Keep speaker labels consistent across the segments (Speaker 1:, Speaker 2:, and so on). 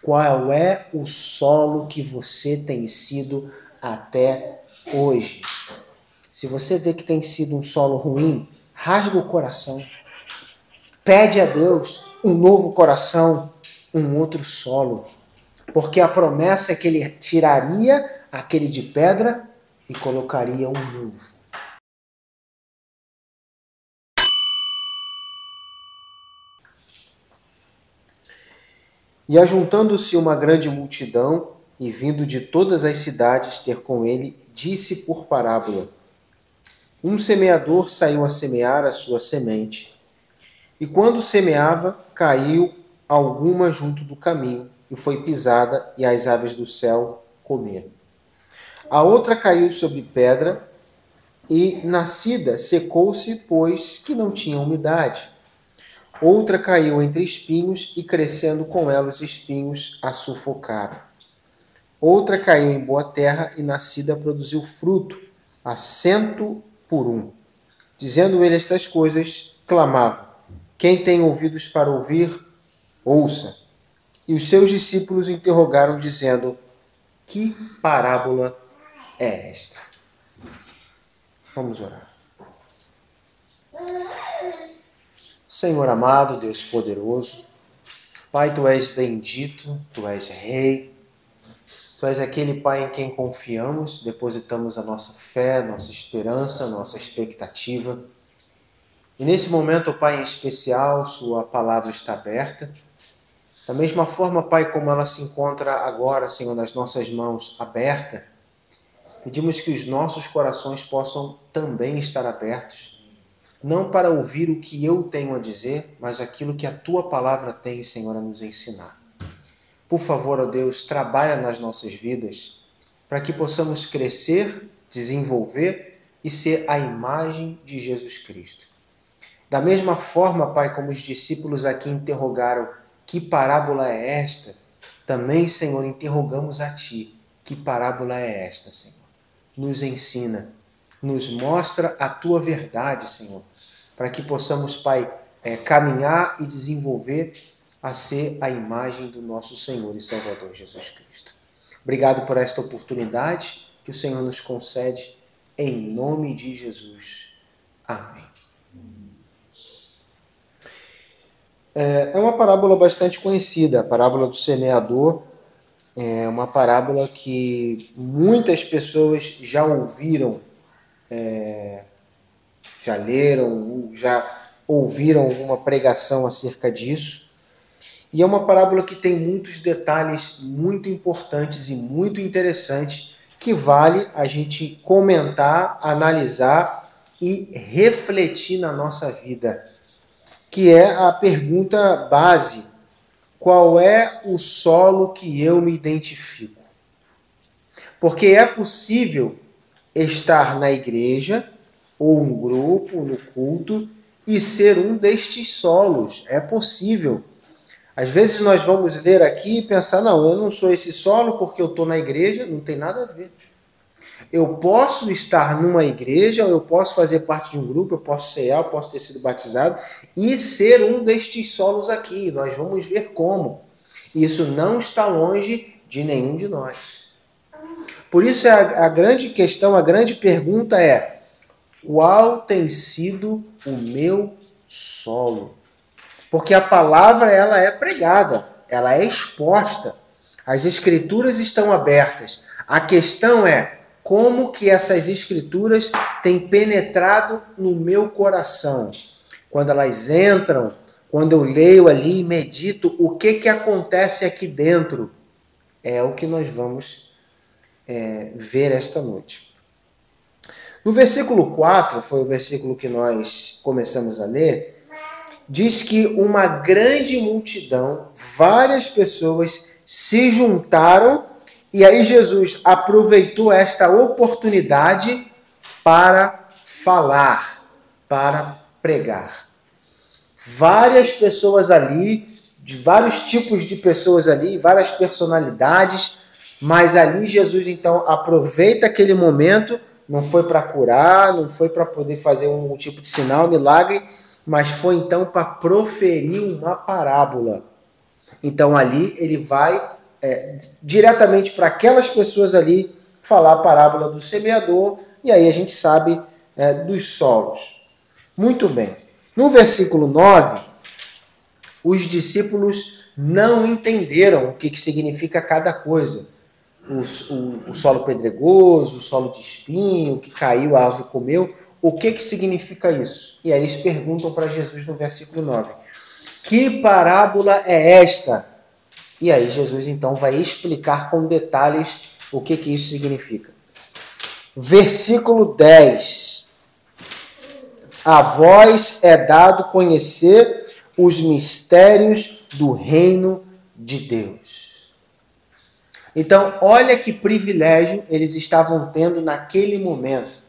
Speaker 1: Qual é o solo que você tem sido até hoje? Se você vê que tem sido um solo ruim, rasga o coração. Pede a Deus um novo coração, um outro solo. Porque a promessa é que ele tiraria aquele de pedra e colocaria um novo. E ajuntando-se uma grande multidão, e vindo de todas as cidades ter com ele, disse por parábola: um semeador saiu a semear a sua semente, e quando semeava, caiu alguma junto do caminho, e foi pisada, e as aves do céu comeram. A outra caiu sobre pedra, e nascida secou-se, pois que não tinha umidade. Outra caiu entre espinhos, e crescendo com ela os espinhos a sufocaram. Outra caiu em boa terra, e nascida produziu fruto, a 100 por 1. Dizendo ele estas coisas, clamava: quem tem ouvidos para ouvir, ouça. E os seus discípulos interrogaram, dizendo: que parábola é esta? Vamos orar. Senhor amado, Deus poderoso, Pai, Tu és bendito, Tu és Rei, Tu és aquele Pai em quem confiamos, depositamos a nossa fé, nossa esperança, nossa expectativa. E nesse momento, Pai, em especial, Sua palavra está aberta. Da mesma forma, Pai, como ela se encontra agora, Senhor, nas nossas mãos aberta, pedimos que os nossos corações possam também estar abertos, não para ouvir o que eu tenho a dizer, mas aquilo que a Tua palavra tem, Senhor, a nos ensinar. Por favor, ó Deus, trabalha nas nossas vidas para que possamos crescer, desenvolver e ser a imagem de Jesus Cristo. Da mesma forma, Pai, como os discípulos aqui interrogaram que parábola é esta, também, Senhor, interrogamos a Ti. Que parábola é esta, Senhor? Nos ensina, nos mostra a Tua verdade, Senhor, para que possamos, Pai, caminhar e desenvolver a ser a imagem do nosso Senhor e Salvador Jesus Cristo. Obrigado por esta oportunidade que o Senhor nos concede, em nome de Jesus. Amém. É uma parábola bastante conhecida, a parábola do semeador. É uma parábola que muitas pessoas já ouviram, já leram, já ouviram alguma pregação acerca disso. E é uma parábola que tem muitos detalhes muito importantes e muito interessantes que vale a gente comentar, analisar e refletir na nossa vida. Que é a pergunta base: qual é o solo que eu me identifico? Porque é possível estar na igreja, ou um grupo, no culto, e ser um destes solos. É possível. Às vezes nós vamos ler aqui e pensar: não, eu não sou esse solo porque eu estou na igreja. Não tem nada a ver. Eu posso estar numa igreja, eu posso fazer parte de um grupo, eu posso cear, eu posso ter sido batizado e ser um destes solos aqui. Nós vamos ver como. Isso não está longe de nenhum de nós. Por isso a grande questão, a grande pergunta é: qual tem sido o meu solo? Porque a palavra, ela é pregada, ela é exposta. As escrituras estão abertas. A questão é: como que essas escrituras têm penetrado no meu coração? Quando elas entram, quando eu leio ali e medito, o que acontece aqui dentro? É o que nós vamos ver esta noite. No versículo 4, foi o versículo que nós começamos a ler, diz que uma grande multidão, várias pessoas se juntaram, e aí Jesus aproveitou esta oportunidade para falar, para pregar. Várias pessoas ali, de vários tipos de pessoas ali, várias personalidades, mas ali Jesus então aproveita aquele momento, não foi para curar, não foi para poder fazer um tipo de sinal, milagre, mas foi então para proferir uma parábola. Então ali ele vai diretamente para aquelas pessoas ali, falar a parábola do semeador, e aí a gente sabe dos solos. Muito bem. No versículo 9, os discípulos não entenderam o que significa cada coisa. O solo pedregoso, o solo de espinho, que caiu, a árvore comeu. O que significa isso? E aí eles perguntam para Jesus no versículo 9. Que parábola é esta? E aí Jesus então vai explicar com detalhes o que isso significa. Versículo 10. A vós é dado conhecer os mistérios do reino de Deus. Então, olha que privilégio eles estavam tendo naquele momento.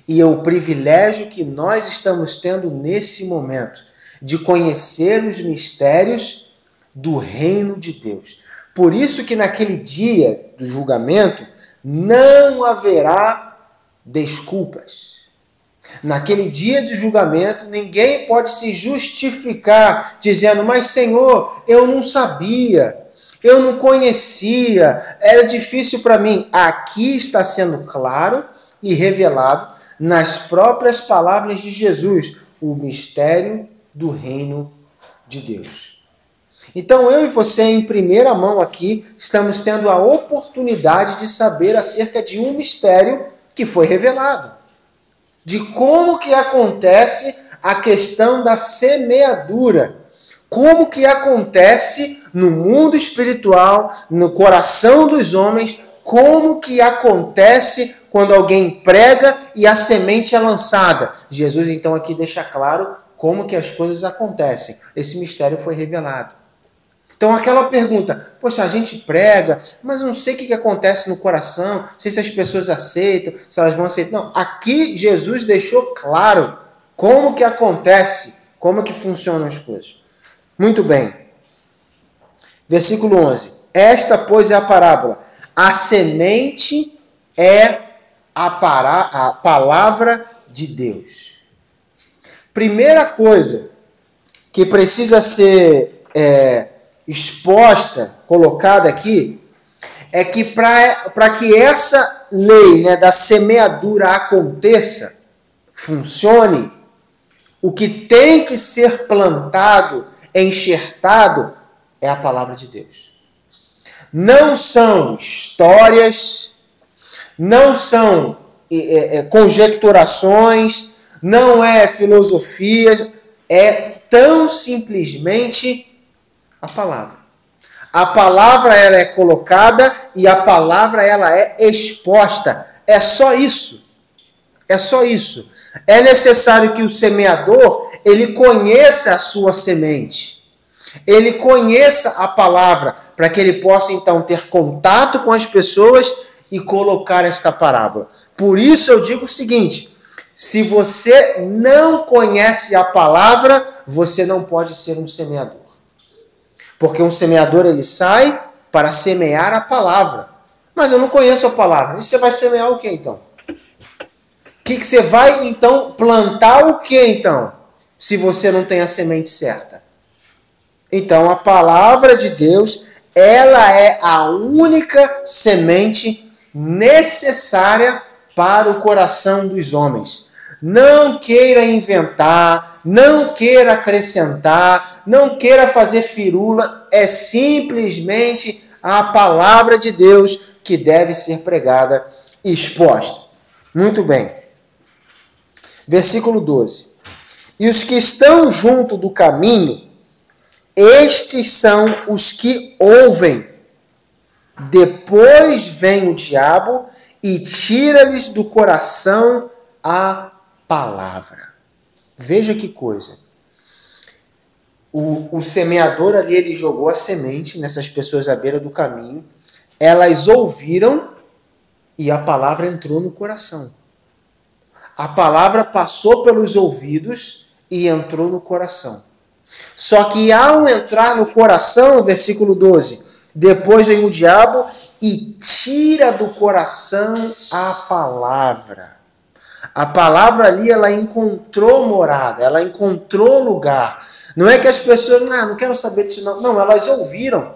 Speaker 1: E é o privilégio que nós estamos tendo nesse momento, de conhecer os mistérios do reino de Deus. Por isso que naquele dia do julgamento não haverá desculpas. Naquele dia de julgamento ninguém pode se justificar dizendo: mas Senhor, eu não sabia, eu não conhecia, era difícil para mim. Aqui está sendo claro e revelado nas próprias palavras de Jesus o mistério do reino de Deus. Então eu e você, em primeira mão aqui, estamos tendo a oportunidade de saber acerca de um mistério que foi revelado. De como que acontece a questão da semeadura. Como que acontece no mundo espiritual, no coração dos homens, como que acontece quando alguém prega e a semente é lançada. Jesus então aqui deixa claro como que as coisas acontecem. Esse mistério foi revelado. Então aquela pergunta, poxa, a gente prega, mas eu não sei o que acontece no coração, não sei se as pessoas aceitam, se elas vão aceitar. Não, aqui Jesus deixou claro como que acontece, como que funcionam as coisas. Muito bem. Versículo 11. Esta, pois, é a parábola. A semente é a palavra de Deus. Primeira coisa que precisa ser exposta, colocada aqui, é que para que essa lei, né, da semeadura aconteça, funcione, o que tem que ser plantado, enxertado, é a palavra de Deus. Não são histórias, não são conjecturações, não é filosofias, é tão simplesmente a palavra. A palavra ela é colocada e a palavra ela é exposta. É só isso. É só isso. É necessário que o semeador ele conheça a sua semente. Ele conheça a palavra para que ele possa então ter contato com as pessoas e colocar esta parábola. Por isso eu digo o seguinte: se você não conhece a palavra, você não pode ser um semeador. Porque um semeador ele sai para semear a palavra. Mas eu não conheço a palavra. E você vai semear o que então? O que você vai então plantar o que então? Se você não tem a semente certa. Então a palavra de Deus, ela é a única semente necessária para o coração dos homens. Não queira inventar, não queira acrescentar, não queira fazer firula, é simplesmente a palavra de Deus que deve ser pregada e exposta. Muito bem. Versículo 12. E os que estão junto do caminho, estes são os que ouvem. Depois vem o diabo e tira-lhes do coração a palavra. Veja que coisa. O semeador ali, ele jogou a semente nessas pessoas à beira do caminho. Elas ouviram e a palavra entrou no coração. A palavra passou pelos ouvidos e entrou no coração. Só que ao entrar no coração, versículo 12, depois vem o diabo e tira do coração a palavra. A palavra ali, ela encontrou morada, ela encontrou lugar. Não é que as pessoas, não quero saber disso não. Não, elas ouviram.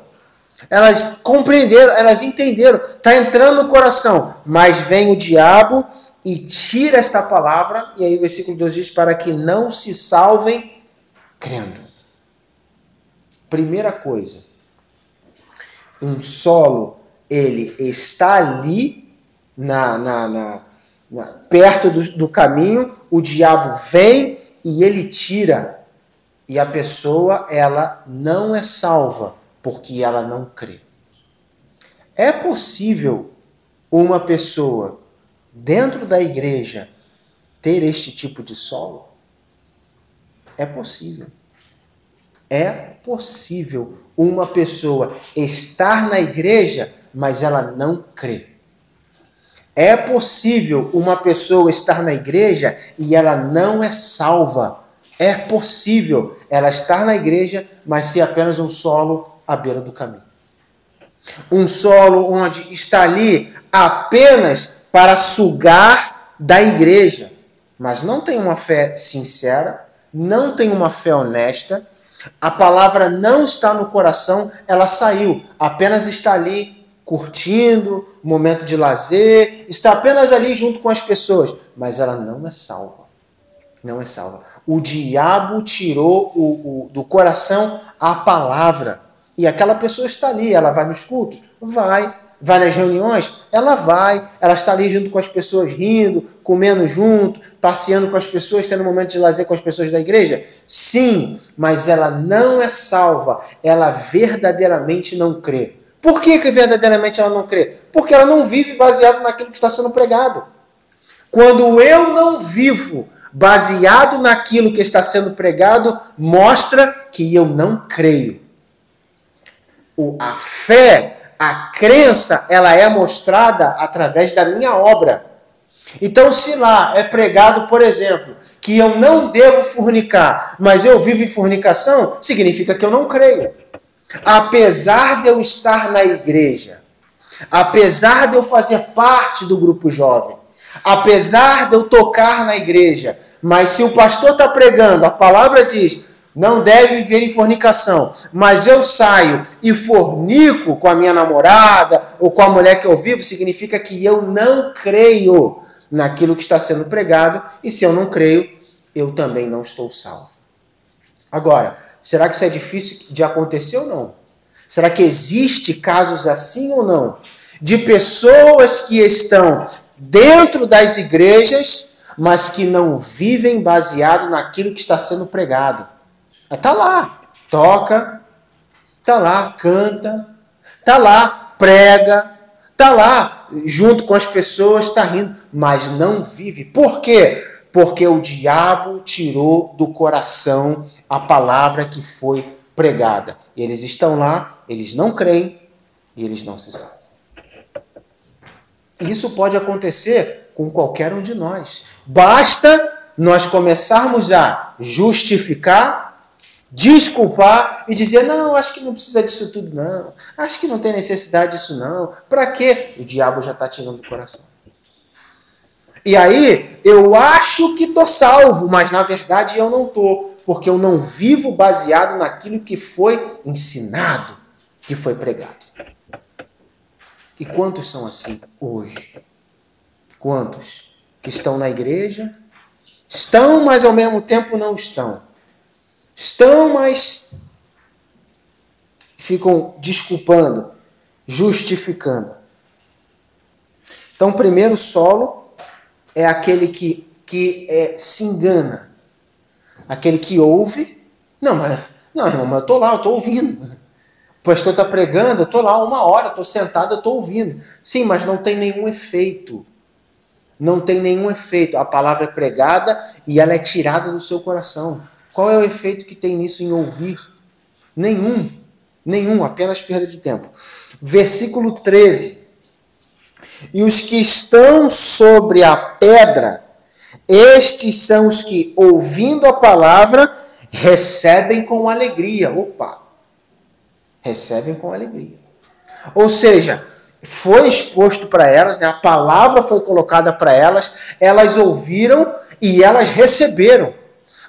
Speaker 1: Elas compreenderam, elas entenderam. Está entrando no coração. Mas vem o diabo e tira esta palavra. E aí o versículo 2 diz, para que não se salvem crendo. Primeira coisa. Um solo, ele está ali, perto do caminho. O diabo vem e ele tira. E a pessoa, ela não é salva, porque ela não crê. É possível uma pessoa dentro da igreja ter este tipo de solo? É possível. É possível uma pessoa estar na igreja, mas ela não crê. É possível uma pessoa estar na igreja e ela não é salva. É possível ela estar na igreja, mas ser apenas um solo à beira do caminho. Um solo onde está ali apenas para sugar da igreja, mas não tem uma fé sincera, não tem uma fé honesta, a palavra não está no coração, ela saiu, apenas está ali curtindo, momento de lazer, está apenas ali junto com as pessoas, mas ela não é salva. Não é salva. O diabo tirou do coração a palavra. E aquela pessoa está ali. Ela vai nos cultos? Vai. Vai nas reuniões? Ela vai. Ela está ali junto com as pessoas, rindo, comendo junto, passeando com as pessoas, tendo um momento de lazer com as pessoas da igreja? Sim, mas ela não é salva. Ela verdadeiramente não crê. Por que verdadeiramente ela não crê? Porque ela não vive baseado naquilo que está sendo pregado. Quando eu não vivo baseado naquilo que está sendo pregado, mostra que eu não creio. A fé, a crença, ela é mostrada através da minha obra. Então, se lá é pregado, por exemplo, que eu não devo fornicar, mas eu vivo em fornicação, significa que eu não creio. Apesar de eu estar na igreja, apesar de eu fazer parte do grupo jovem, apesar de eu tocar na igreja, mas se o pastor está pregando, a palavra diz, não deve viver em fornicação, mas eu saio e fornico com a minha namorada ou com a mulher que eu vivo, significa que eu não creio naquilo que está sendo pregado, e se eu não creio, eu também não estou salvo. Agora, será que isso é difícil de acontecer ou não? Será que existe casos assim ou não? De pessoas que estão dentro das igrejas, mas que não vivem baseado naquilo que está sendo pregado. Está lá, toca, está lá, canta, está lá, prega, está lá, junto com as pessoas, está rindo, mas não vive. Por quê? Porque o diabo tirou do coração a palavra que foi pregada. Eles estão lá, eles não creem e eles não se salvam. Isso pode acontecer com qualquer um de nós. Basta nós começarmos a justificar, desculpar e dizer, não, acho que não precisa disso tudo não. Acho que não tem necessidade disso não. Para quê? O diabo já está tirando do coração. E aí, eu acho que estou salvo, mas na verdade eu não estou, porque eu não vivo baseado naquilo que foi ensinado, que foi pregado. E quantos são assim hoje? Quantos que estão na igreja? Estão, mas ao mesmo tempo não estão. Estão, mas ficam desculpando, justificando. Então, o primeiro solo é aquele que se engana. Aquele que ouve. Não, irmão, mas eu estou lá, eu estou ouvindo. O pastor está pregando, eu estou lá 1 hora, estou sentado, eu estou ouvindo. Sim, mas não tem nenhum efeito. Não tem nenhum efeito. A palavra é pregada e ela é tirada do seu coração. Qual é o efeito que tem nisso em ouvir? Nenhum. Nenhum, apenas perda de tempo. Versículo 13. E os que estão sobre a pedra, estes são os que, ouvindo a palavra, recebem com alegria. Opa! Recebem com alegria. Ou seja, foi exposto para elas, né? A palavra foi colocada para elas, elas ouviram e elas receberam.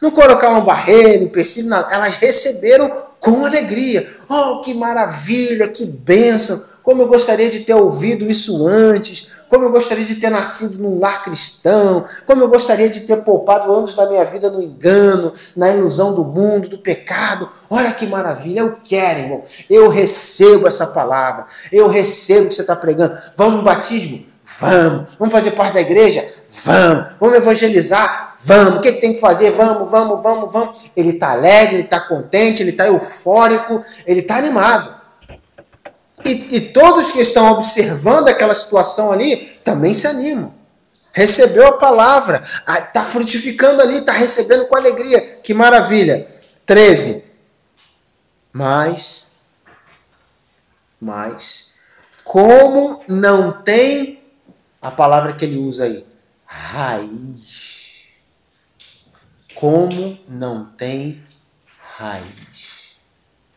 Speaker 1: Não colocaram barreira, empecilho, nada. Elas receberam com alegria. Oh, que maravilha, que bênção! Como eu gostaria de ter ouvido isso antes, como eu gostaria de ter nascido num lar cristão, como eu gostaria de ter poupado anos da minha vida no engano, na ilusão do mundo, do pecado. Olha que maravilha, eu quero, irmão. Eu recebo essa palavra, eu recebo o que você está pregando. Vamos no batismo? Vamos. Vamos fazer parte da igreja? Vamos. Vamos evangelizar? Vamos. O que tem que fazer? Vamos. Ele está alegre, ele está contente, ele está eufórico, ele está animado. E todos que estão observando aquela situação ali também se animam. Recebeu a palavra, está frutificando ali, está recebendo com alegria. Que maravilha. 13. Mas, como não tem, a palavra que ele usa aí, raiz. Como não tem raiz.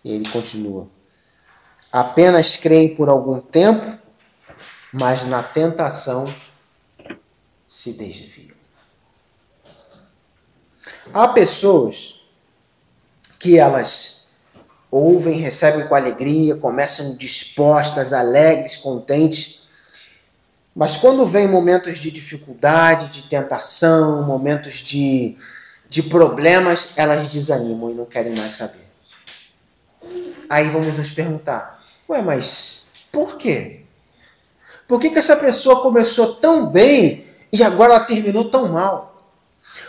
Speaker 1: E ele continua. Apenas creem por algum tempo, mas na tentação se desviam. Há pessoas que elas ouvem, recebem com alegria, começam dispostas, alegres, contentes, mas quando vem momentos de dificuldade, de tentação, momentos de problemas, elas desanimam e não querem mais saber. Aí vamos nos perguntar, mas por quê? Por que essa pessoa começou tão bem e agora ela terminou tão mal?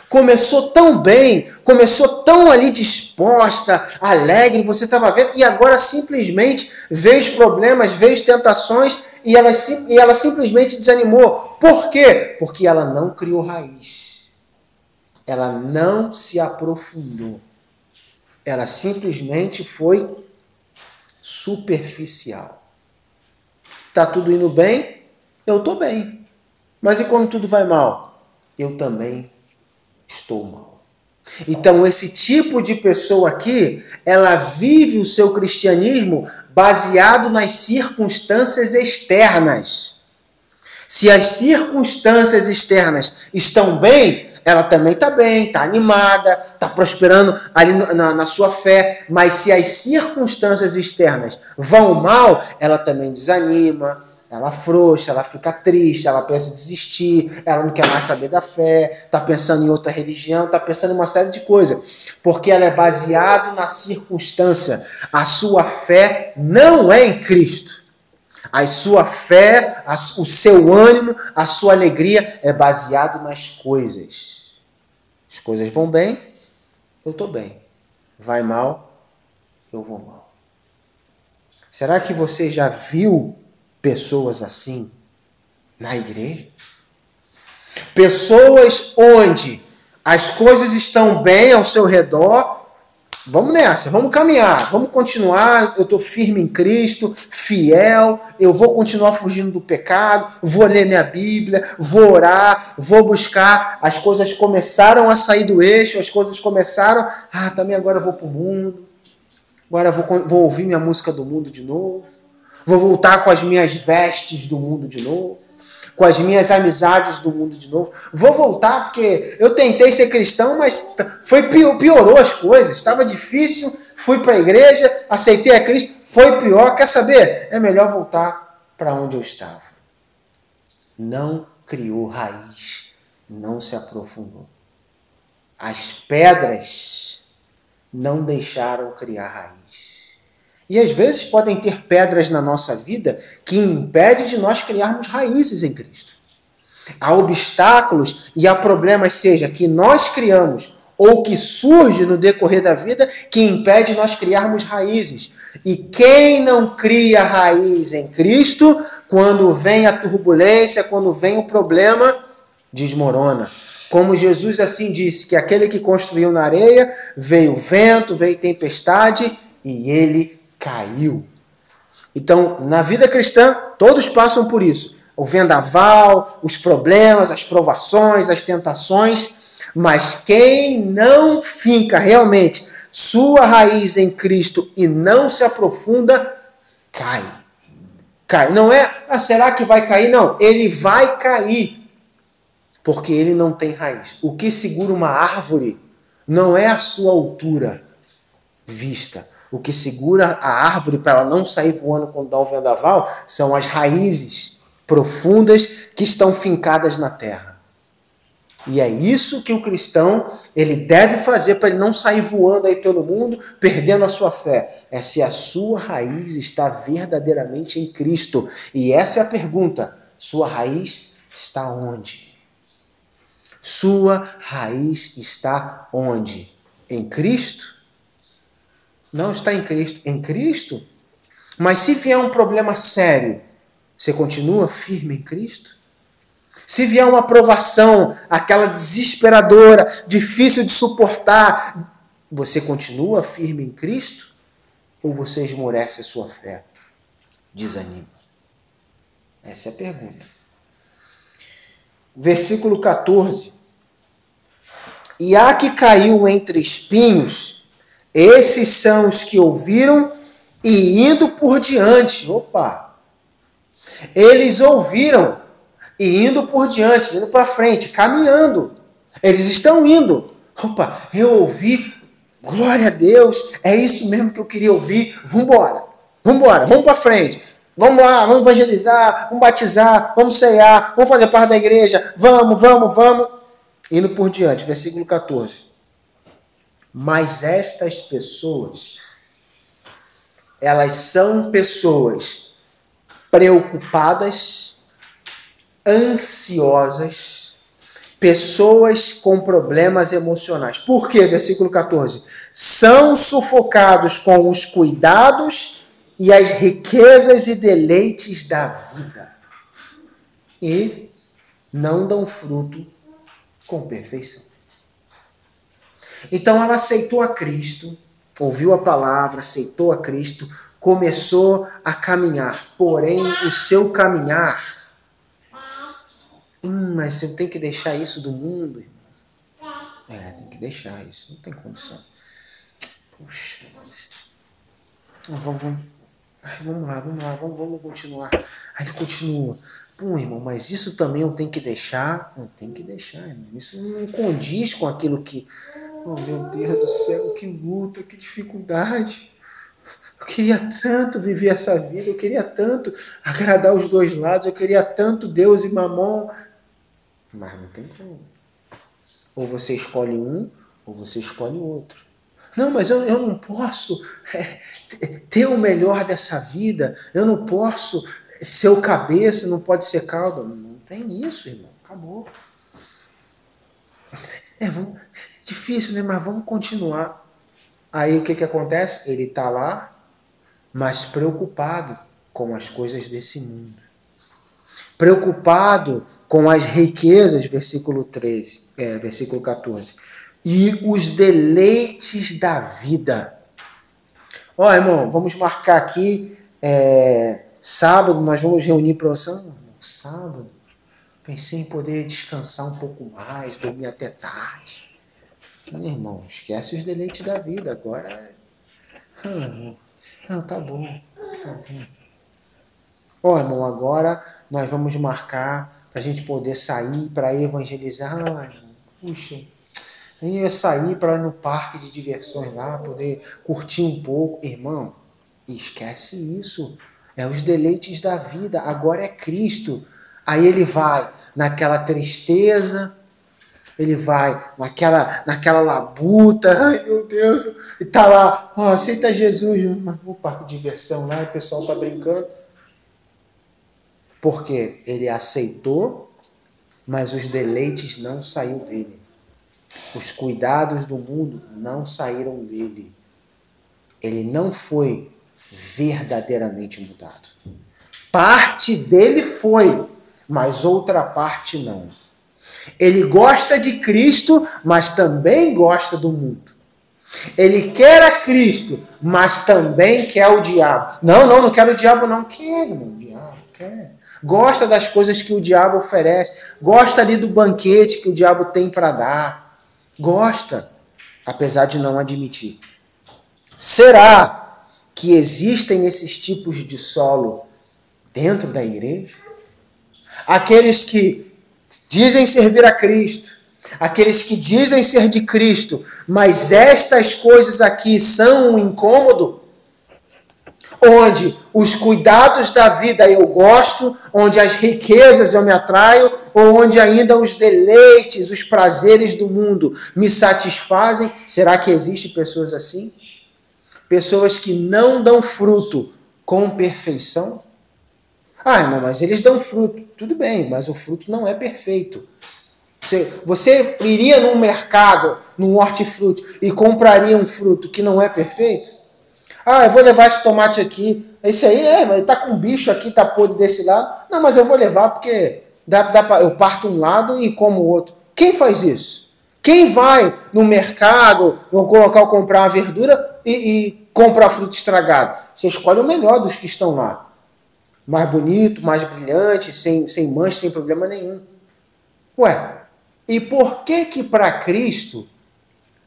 Speaker 1: Começou tão bem, começou tão ali disposta, alegre, você estava vendo, e agora simplesmente vê os problemas, vê as tentações e ela simplesmente desanimou. Por quê? Porque ela não criou raiz. Ela não se aprofundou. Ela simplesmente foi superficial. Tá tudo indo bem? Eu estou bem. Mas e quando tudo vai mal? Eu também estou mal. Então esse tipo de pessoa aqui, ela vive o seu cristianismo baseado nas circunstâncias externas. Se as circunstâncias externas estão bem, ela também está bem, está animada, está prosperando ali na sua fé. Mas se as circunstâncias externas vão mal, ela também desanima, ela afrouxa, ela fica triste, ela pensa em desistir, ela não quer mais saber da fé, está pensando em outra religião, está pensando em uma série de coisas. Porque ela é baseada na circunstância. A sua fé não é em Cristo. A sua fé, o seu ânimo, a sua alegria é baseado nas coisas. As coisas vão bem, eu estou bem. Vai mal, eu vou mal. Será que você já viu pessoas assim na igreja? Pessoas onde as coisas estão bem ao seu redor. Vamos nessa, vamos caminhar, vamos continuar, eu estou firme em Cristo, fiel, eu vou continuar fugindo do pecado, vou ler minha Bíblia, vou orar, vou buscar, as coisas começaram a sair do eixo, as coisas começaram, também agora eu vou para o mundo, agora vou ouvir minha música do mundo de novo, vou voltar com as minhas vestes do mundo de novo, com as minhas amizades do mundo de novo. Vou voltar porque eu tentei ser cristão, mas piorou as coisas. Estava difícil, fui para a igreja, aceitei a Cristo, foi pior. Quer saber? É melhor voltar para onde eu estava. Não criou raiz, não se aprofundou. As pedras não deixaram criar raiz. E às vezes podem ter pedras na nossa vida que impedem de nós criarmos raízes em Cristo. Há obstáculos e há problemas, seja que nós criamos ou que surge no decorrer da vida, que impede nós criarmos raízes. E quem não cria raiz em Cristo, quando vem a turbulência, quando vem o problema, desmorona. Como Jesus assim disse, que aquele que construiu na areia, veio vento, veio tempestade e ele caiu. Então, na vida cristã, todos passam por isso. O vendaval, os problemas, as provações, as tentações. Mas quem não finca realmente sua raiz em Cristo e não se aprofunda, cai. Cai. Não é, será que vai cair? Não, ele vai cair. Porque ele não tem raiz. O que segura uma árvore não é a sua altura vista. O que segura a árvore para ela não sair voando quando dá o vendaval são as raízes profundas que estão fincadas na terra. E é isso que o cristão ele deve fazer para ele não sair voando aí pelo mundo, perdendo a sua fé. É se a sua raiz está verdadeiramente em Cristo. E essa é a pergunta. Sua raiz está onde? Sua raiz está onde? Em Cristo? Não está em Cristo. Em Cristo? Mas se vier um problema sério, você continua firme em Cristo? Se vier uma provação, aquela desesperadora, difícil de suportar, você continua firme em Cristo? Ou você esmorece a sua fé? Desanima. Essa é a pergunta. Versículo 14. E há que caiu entre espinhos, esses são os que ouviram e indo por diante. Opa! Eles ouviram e indo por diante, indo para frente, caminhando. Eles estão indo. Opa, eu ouvi, glória a Deus, é isso mesmo que eu queria ouvir. Vamos embora, vamos para frente. Vamos lá, vamos evangelizar, vamos batizar, vamos ceiar, vamos fazer parte da igreja. Vamos. Indo por diante, versículo 14. Mas estas pessoas, elas são pessoas preocupadas, ansiosas, pessoas com problemas emocionais. Por quê? Versículo 14. São sufocados com os cuidados e as riquezas e deleites da vida. E não dão fruto com perfeição. Então ela aceitou a Cristo, ouviu a palavra, aceitou a Cristo, começou a caminhar. Porém, o seu caminhar... mas eu tenho que deixar isso do mundo, irmão. Tem que deixar isso, não tem condição. Puxa, vamos lá, vamos continuar. Aí ele continua. Pô, irmão, mas isso também eu tenho que deixar? Eu tenho que deixar, irmão. Isso não condiz com aquilo que... Oh, meu Deus do céu, que luta, que dificuldade. Eu queria tanto viver essa vida, eu queria tanto agradar os dois lados, eu queria tanto Deus e Mamon. Mas não tem como. Ou você escolhe um, ou você escolhe outro. Não, mas eu não posso ter o melhor dessa vida. Eu não posso ser o cabeça, não pode ser cauda. Não tem isso, irmão. Acabou. Difícil, né? Mas vamos continuar. Aí o que acontece? Ele está lá, mas preocupado com as coisas desse mundo. Preocupado com as riquezas, versículo 14. E os deleites da vida. Ó, irmão, vamos marcar aqui, sábado, nós vamos reunir para oração. Sábado, pensei em poder descansar um pouco mais, dormir até tarde. Meu irmão, esquece os deleites da vida, agora... Não, tá bom. Ó, irmão, agora nós vamos marcar para a gente poder sair para evangelizar. Irmão, puxa, eu ia sair para ir no parque de diversões lá, poder curtir um pouco. Irmão, esquece isso. É os deleites da vida. Agora é Cristo. Aí ele vai naquela tristeza, ele vai naquela labuta. Ai, meu Deus. E tá lá, aceita Jesus. O parque de diversão lá, o pessoal tá brincando. Porque ele aceitou, mas os deleites não saíram dele. Os cuidados do mundo não saíram dele. Ele não foi verdadeiramente mudado. Parte dele foi, mas outra parte não. Ele gosta de Cristo, mas também gosta do mundo. Ele quer a Cristo, mas também quer o diabo. Não quero o diabo não. Quer, irmão, o diabo quer. Gosta das coisas que o diabo oferece. Gosta ali do banquete que o diabo tem para dar. Gosta, apesar de não admitir. Será que existem esses tipos de solo dentro da igreja? Aqueles que dizem servir a Cristo, aqueles que dizem ser de Cristo, mas estas coisas aqui são um incômodo? onde os cuidados da vida eu gosto, onde as riquezas eu me atraio, ou onde ainda os deleites, os prazeres do mundo me satisfazem? Será que existem pessoas assim? Pessoas que não dão fruto com perfeição? Ah, irmão, mas eles dão fruto. Tudo bem, mas o fruto não é perfeito. Você iria num mercado, num hortifruti, e compraria um fruto que não é perfeito? Ah, eu vou levar esse tomate aqui. Esse aí, ele tá com bicho aqui, tá podre desse lado. Não, mas eu vou levar porque eu parto um lado e como o outro. Quem faz isso? Quem vai no mercado, ou comprar uma verdura e comprar fruto estragado? Você escolhe o melhor dos que estão lá. Mais bonito, mais brilhante, sem mancha, sem problema nenhum. Ué, e por que para Cristo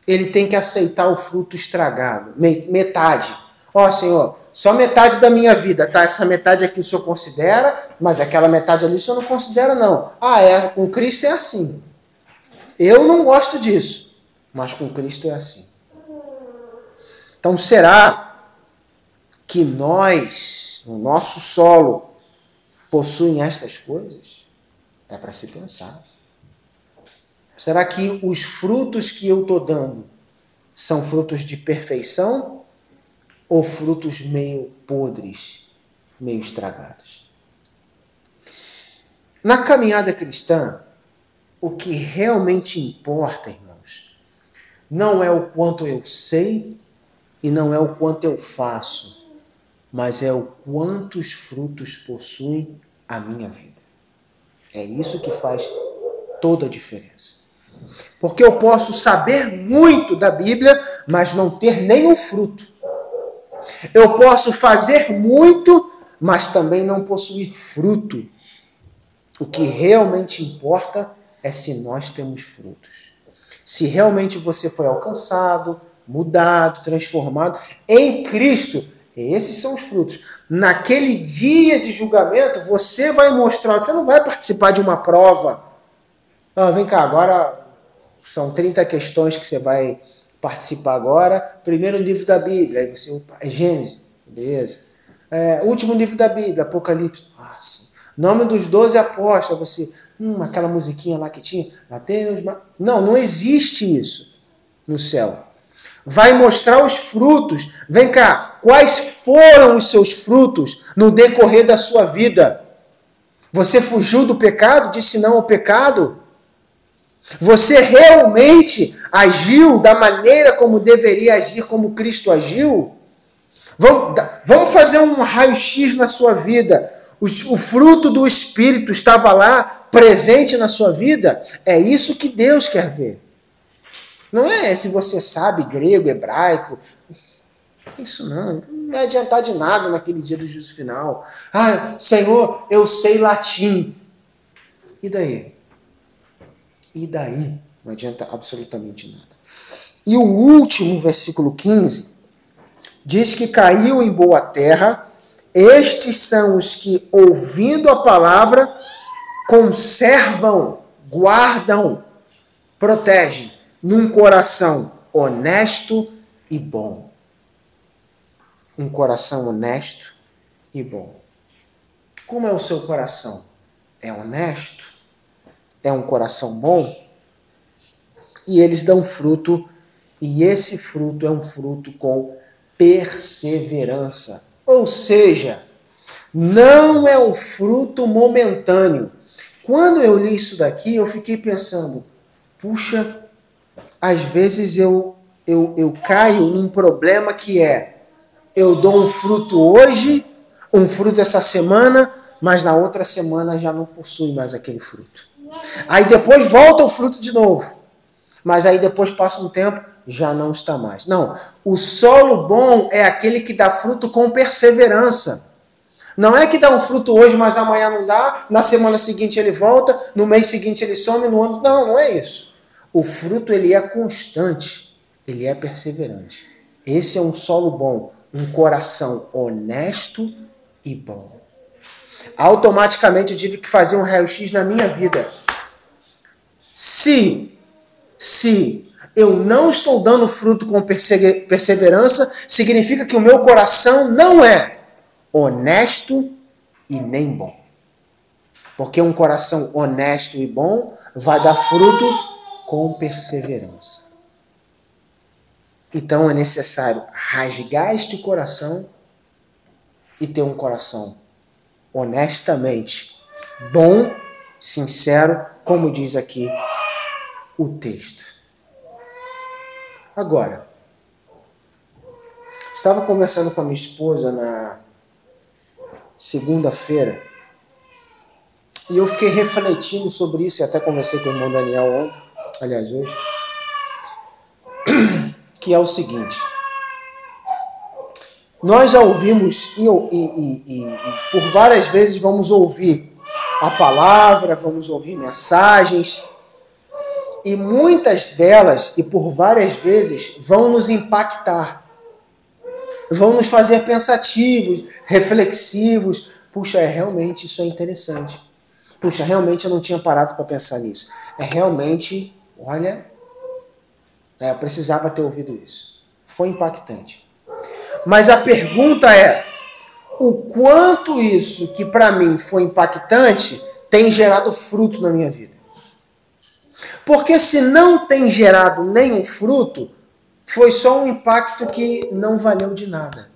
Speaker 1: ele tem que aceitar o fruto estragado? Metade. Ó, Senhor, só metade da minha vida, tá? Essa metade aqui o Senhor considera, mas aquela metade ali o Senhor não considera, não. Ah, com Cristo é assim. Eu não gosto disso, mas com Cristo é assim. Então, será que nós, no nosso solo, possuem estas coisas? É para se pensar. Será que os frutos que eu estou dando são frutos de perfeição ou frutos meio podres, meio estragados? Na caminhada cristã, o que realmente importa, irmãos, não é o quanto eu sei e não é o quanto eu faço, mas é o quantos frutos possui a minha vida. É isso que faz toda a diferença. Porque eu posso saber muito da Bíblia, mas não ter nenhum fruto. Eu posso fazer muito, mas também não possuir fruto. O que realmente importa é se nós temos frutos. Se realmente você foi alcançado, mudado, transformado em Cristo, esses são os frutos. Naquele dia de julgamento, você vai mostrar, você não vai participar de uma prova. Ah, vem cá, agora são 30 questões que você vai participar agora. Primeiro livro da Bíblia, aí você, é Gênesis, beleza. Último livro da Bíblia, Apocalipse. Nossa. Nome dos 12 apóstolos, você, aquela musiquinha lá que tinha, Mateus, não existe isso no céu. Vai mostrar os frutos. Vem cá, quais foram os seus frutos no decorrer da sua vida? Você fugiu do pecado, disse não ao pecado? Você realmente agiu da maneira como deveria agir, como Cristo agiu? Vamos fazer um raio-x na sua vida. O fruto do Espírito estava lá, presente na sua vida? É isso que Deus quer ver. Não é se você sabe grego, hebraico. Isso não vai adiantar de nada naquele dia do juízo final. Ah, Senhor, eu sei latim. E daí? E daí? Não adianta absolutamente nada. E o último, versículo 15, diz que caiu em boa terra. Estes são os que, ouvindo a palavra, conservam, guardam, protegem, num coração honesto e bom. Um coração honesto e bom. Como é o seu coração? É honesto? É um coração bom? E eles dão fruto, e esse fruto é um fruto com perseverança. Ou seja, não é um fruto momentâneo. Quando eu li isso daqui, eu fiquei pensando, puxa, às vezes eu caio num problema que eu dou um fruto hoje, um fruto essa semana, mas na outra semana já não possui mais aquele fruto. Aí depois volta o fruto de novo. Mas aí depois passa um tempo, já não está mais. Não, o solo bom é aquele que dá fruto com perseverança. Não é que dá um fruto hoje, mas amanhã não dá, na semana seguinte ele volta, no mês seguinte ele some, no ano... Não é isso. O fruto ele é constante, ele é perseverante. Esse é um solo bom, um coração honesto e bom. Automaticamente eu tive que fazer um raio-x na minha vida. Se eu não estou dando fruto com perseverança, significa que o meu coração não é honesto e nem bom. Porque um coração honesto e bom vai dar fruto com perseverança. Então é necessário rasgar este coração e ter um coração honestamente bom, sincero, como diz aqui o texto. Agora, estava conversando com a minha esposa na segunda-feira e eu fiquei refletindo sobre isso, e até conversei com o irmão Daniel ontem, aliás hoje, que é o seguinte: nós já ouvimos e por várias vezes vamos ouvir a palavra, vamos ouvir mensagens, e muitas delas, e por várias vezes, vão nos impactar, vão nos fazer pensativos, reflexivos. Puxa, realmente isso é interessante. Puxa, realmente eu não tinha parado para pensar nisso. Realmente, olha, eu precisava ter ouvido isso. Foi impactante. Mas a pergunta é, o quanto isso que para mim foi impactante tem gerado fruto na minha vida? Porque se não tem gerado nenhum fruto, foi só um impacto que não valeu de nada.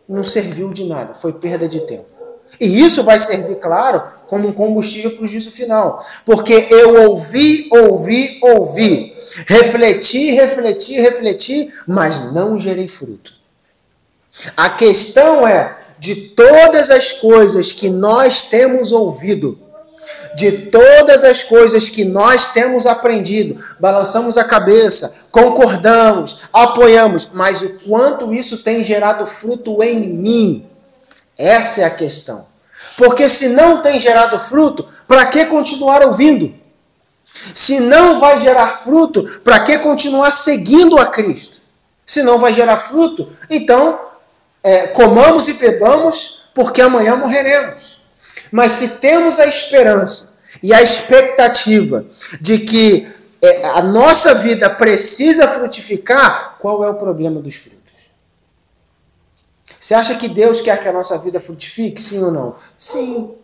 Speaker 1: Não serviu de nada, foi perda de tempo. E isso vai servir, claro, como um combustível para o juízo final. Porque eu ouvi, refleti, mas não gerei fruto. A questão é, de todas as coisas que nós temos ouvido, de todas as coisas que nós temos aprendido, balançamos a cabeça, concordamos, apoiamos, mas o quanto isso tem gerado fruto em mim? Essa é a questão. Porque se não tem gerado fruto, para que continuar ouvindo? Se não vai gerar fruto, para que continuar seguindo a Cristo? Se não vai gerar fruto, então comamos e bebamos, porque amanhã morreremos. Mas se temos a esperança e a expectativa de que a nossa vida precisa frutificar, qual é o problema dos frutos? Você acha que Deus quer que a nossa vida frutifique? Sim ou não? Sim.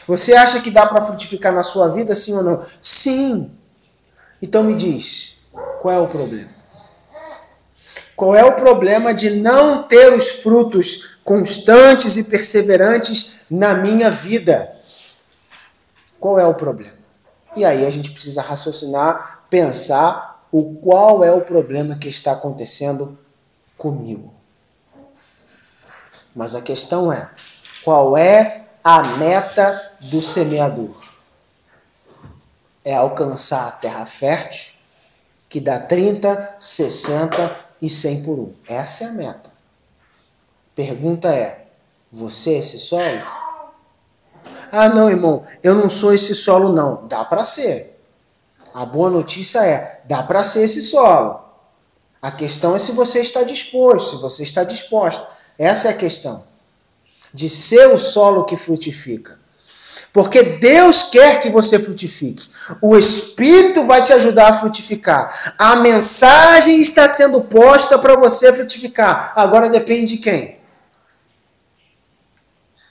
Speaker 1: Você acha que dá para frutificar na sua vida? Sim ou não? Sim. Então me diz, qual é o problema? Qual é o problema de não ter os frutos constantes e perseverantes na minha vida? Qual é o problema? E aí a gente precisa raciocinar, pensar qual é o problema que está acontecendo comigo. Mas a questão é, qual é a meta do semeador? É alcançar a terra fértil, que dá 30, 60 e 100 por 1. Essa é a meta. Pergunta é, você é esse solo? Ah, não, irmão, eu não sou esse solo, não. Dá para ser. A boa notícia é, dá para ser esse solo. A questão é se você está disposto, se você está disposta. Essa é a questão. De ser o solo que frutifica. Porque Deus quer que você frutifique. O Espírito vai te ajudar a frutificar. A mensagem está sendo posta para você frutificar. Agora depende de quem?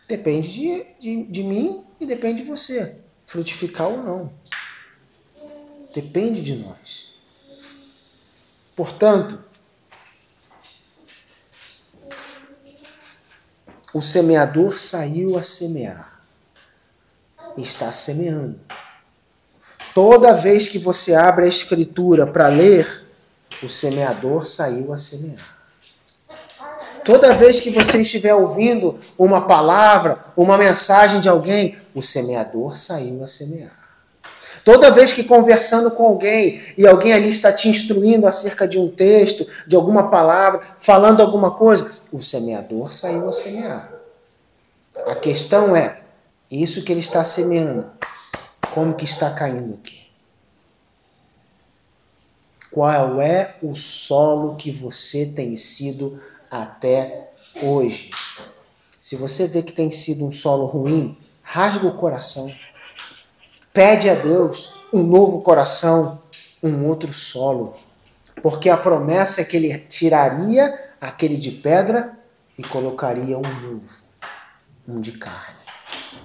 Speaker 1: Depende de mim e depende de você. Frutificar ou não. Depende de nós. Portanto, o semeador saiu a semear. Está semeando. Toda vez que você abre a Escritura para ler, o semeador saiu a semear. Toda vez que você estiver ouvindo uma palavra, uma mensagem de alguém, o semeador saiu a semear. Toda vez que conversando com alguém e alguém ali está te instruindo acerca de um texto, de alguma palavra, falando alguma coisa, o semeador saiu a semear. A questão é, isso que ele está semeando, como que está caindo aqui? Qual é o solo que você tem sido até hoje? Se você vê que tem sido um solo ruim, rasga o coração. Pede a Deus um novo coração, um outro solo. Porque a promessa é que ele tiraria aquele de pedra e colocaria um novo, um de carne,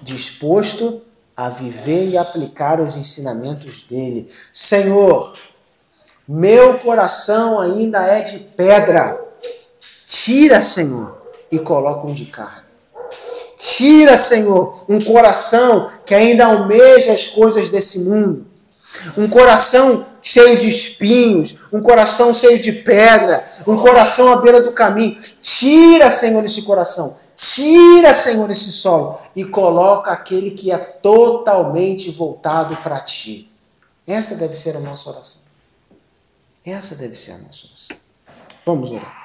Speaker 1: disposto a viver e aplicar os ensinamentos dele. Senhor, meu coração ainda é de pedra. Tira, Senhor, e coloca um de carne. Tira, Senhor, um coração que ainda almeja as coisas desse mundo. Um coração cheio de espinhos, um coração cheio de pedra, um coração à beira do caminho. Tira, Senhor, esse coração. Tira, Senhor, esse solo e coloca aquele que é totalmente voltado para ti. Essa deve ser a nossa oração. Essa deve ser a nossa oração. Vamos orar.